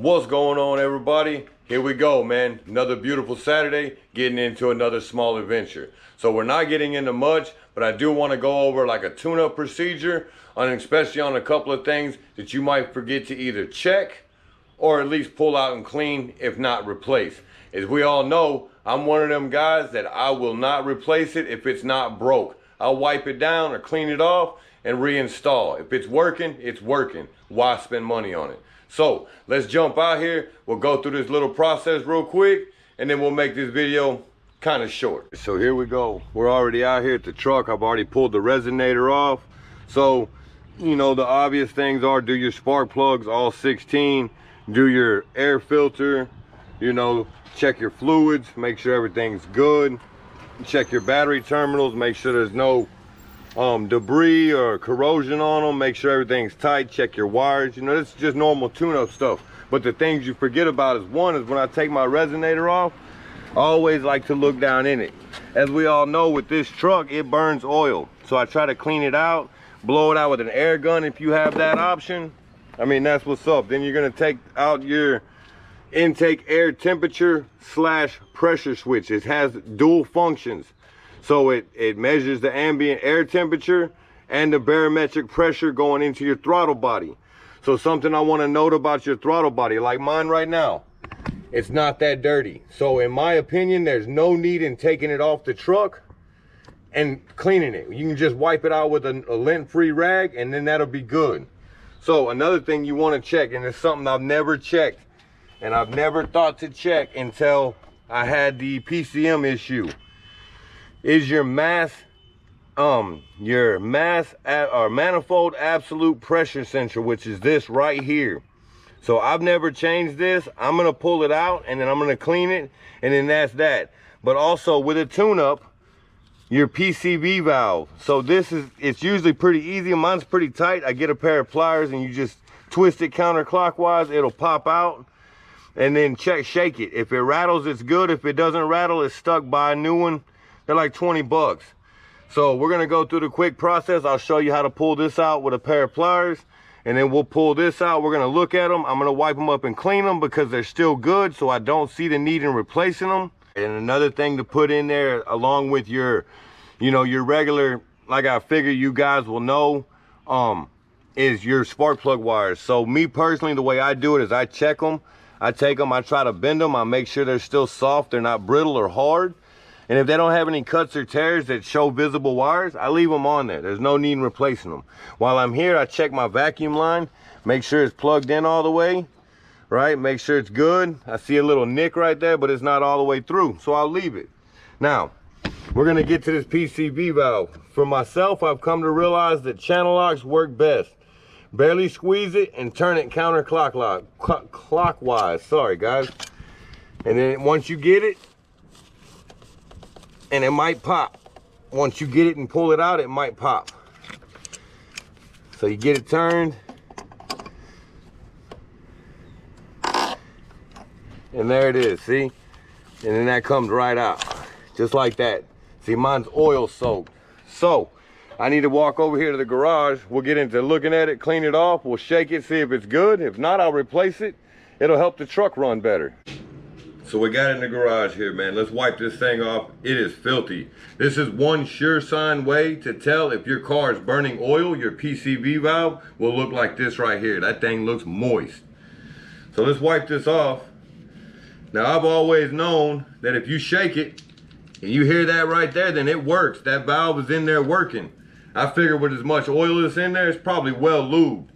What's going on, everybody? Here we go, man. Another beautiful Saturday, getting into another small adventure. So we're not getting into much, but I do want to go over like a tune-up procedure, especially on a couple of things that you might forget to either check or at least pull out and clean, if not replace. As we all know, I'm one of them guys that I will not replace it if it's not broke. I'll wipe it down or clean it off and reinstall. If it's working, it's working. Why spend money on it? So let's jump out here. We'll go through this little process real quick, and then we'll make this video kind of short. So here we go. We're already out here at the truck. I've already pulled the resonator off. So, you know, the obvious things are do your spark plugs, all 16, do your air filter, you know, check your fluids, make sure everything's good, check your battery terminals, make sure there's no debris or corrosion on them, make sure everything's tight, check your wires. You know, this is just normal tune-up stuff. But the things you forget about is, one is when I take my resonator off, I always like to look down in it. As we all know, with this truck, it burns oil. So I try to clean it out, blow it out with an air gun if you have that option. I mean, that's what's up. Then you're gonna take out your intake air temperature / pressure switch. It has dual functions. So it measures the ambient air temperature and the barometric pressure going into your throttle body. So something I want to note about your throttle body, like mine right now, it's not that dirty. So in my opinion, there's no need in taking it off the truck and cleaning it. You can just wipe it out with a lint-free rag, and then that'll be good. So another thing you want to check, and it's something I've never checked, and I've never thought to check until I had the PCM issue, is your manifold absolute pressure sensor, which is this right here. So I've never changed this. I'm gonna pull it out and then I'm gonna clean it, and then that's that. But also with a tune-up, your PCV valve. So it's usually pretty easy. Mine's pretty tight. I get a pair of pliers and you just twist it counterclockwise, it'll pop out. And then shake it. If it rattles, it's good. If it doesn't rattle, it's stuck. By a new one. They're like 20 bucks. So we're gonna go through the quick process. I'll show you how to pull this out with a pair of pliers, and then we'll pull this out. We're gonna look at them. I'm gonna wipe them up and clean them because they're still good, so I don't see the need in replacing them. And another thing to put in there along with your, you know, your regular, like I figure you guys will know, is your spark plug wires. So me personally, the way I do it is I check them. I take them, I try to bend them. I make sure they're still soft, they're not brittle or hard. And if they don't have any cuts or tears that show visible wires, I leave them on there. There's no need in replacing them. While I'm here, I check my vacuum line, make sure it's plugged in all the way, right? Make sure it's good. I see a little nick right there, but it's not all the way through, so I'll leave it. Now, we're gonna get to this PCV valve. For myself, I've come to realize that channel locks work best. Barely squeeze it and turn it clockwise. Sorry, guys. And then once you get it, and it might pop. Once you get it and pull it out, it might pop. So you get it turned. And there it is, see? And then that comes right out. Just like that. See, mine's oil soaked. So, I need to walk over here to the garage. We'll get into looking at it, clean it off. We'll shake it, see if it's good. If not, I'll replace it. It'll help the truck run better. So we got it in the garage here, man. Let's wipe this thing off. It is filthy. This is one sure sign way to tell if your car is burning oil. Your PCV valve will look like this right here. That thing looks moist. So let's wipe this off. Now, I've always known that if you shake it and you hear that right there, then it works. That valve is in there working. I figure with as much oil that's in there, it's probably well lubed.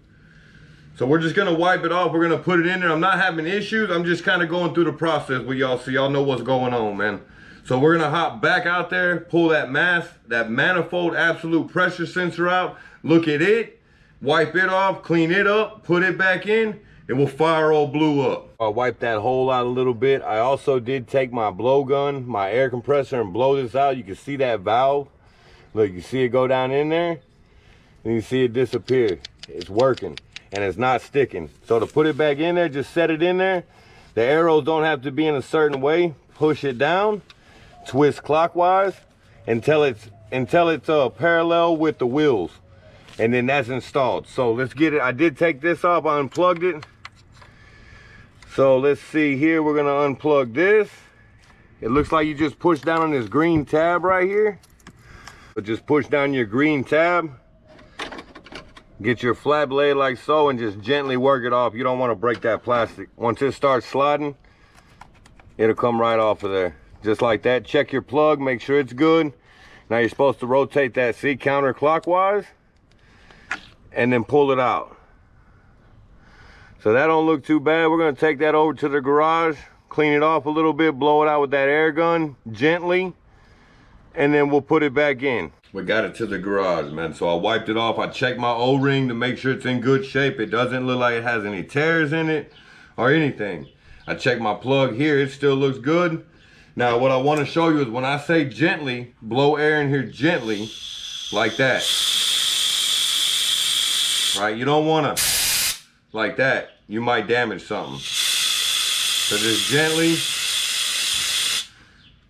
So we're just gonna wipe it off. We're gonna put it in there. I'm not having issues. I'm just kind of going through the process with y'all so y'all know what's going on, man. So we're gonna hop back out there, pull that manifold absolute pressure sensor out, look at it, wipe it off, clean it up, put it back in, and we'll fire old blue up. I wiped that hole out a little bit. I also did take my blowgun, my air compressor, and blow this out. You can see that valve. Look, you see it go down in there, and you see it disappear. It's working. And it's not sticking. So to put it back in there, just set it in there. The arrows don't have to be in a certain way. Push it down, twist clockwise until it's parallel with the wheels. And then that's installed. So let's get it. I did take this off, I unplugged it. So let's see here, we're gonna unplug this. It looks like you just push down on this green tab right here. But just push down your green tab. Get your flat blade like so and just gently work it off. You don't want to break that plastic. Once it starts sliding, it'll come right off of there. Just like that. Check your plug, make sure it's good. Now you're supposed to rotate that seat counterclockwise and then pull it out. So that don't look too bad. We're gonna take that over to the garage, clean it off a little bit, blow it out with that air gun gently, and then we'll put it back in. We got it to the garage, man. So I wiped it off. I checked my O-ring to make sure it's in good shape. It doesn't look like it has any tears in it or anything. I checked my plug here. It still looks good. Now, what I want to show you is when I say gently, blow air in here gently, like that. Right? You don't want to, like that. You might damage something. So just gently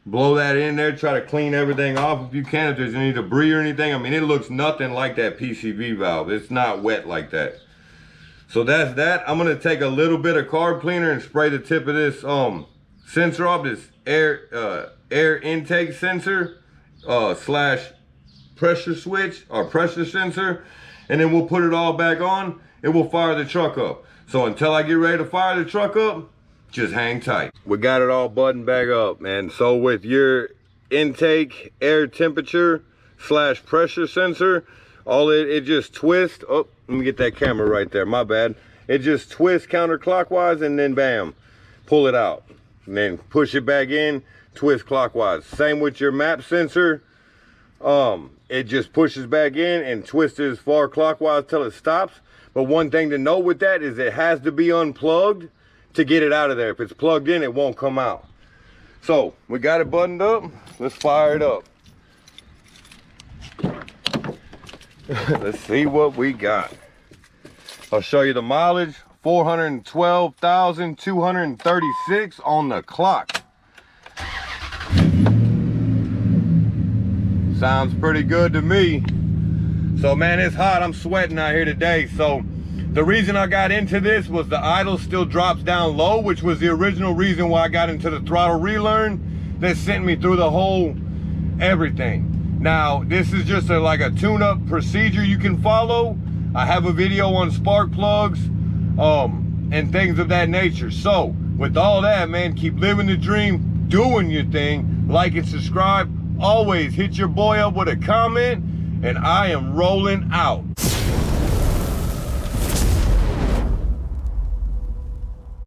blow that in there. Try to clean everything off if you can. If there's any debris or anything. I mean, it looks nothing like that PCV valve. It's not wet like that. So that's that. I'm going to take a little bit of carb cleaner and spray the tip of this sensor off, this air intake sensor slash pressure switch or pressure sensor, and then we'll put it all back on. It will fire the truck up. So until I get ready to fire the truck up, just hang tight. We got it all buttoned back up, man. So with your intake air temperature slash pressure sensor, all it just twists. Oh, let me get that camera right there, my bad. It just twists counterclockwise and then bam, pull it out. And then push it back in, twist clockwise. Same with your map sensor. It just pushes back in and twists as far clockwise till it stops. But one thing to note with that is it has to be unplugged to get it out of there. If it's plugged in, it won't come out. So we got it buttoned up. Let's fire it up. Let's see what we got. I'll show you the mileage. 412,236 on the clock. Sounds pretty good to me. So man, it's hot. I'm sweating out here today. So the reason I got into this was the idle still drops down low, which was the original reason why I got into the throttle relearn that sent me through the whole everything. Now, this is just like a tune-up procedure you can follow. I have a video on spark plugs and things of that nature. So with all that, man, keep living the dream, doing your thing, like and subscribe. Always hit your boy up with a comment, and I am rolling out.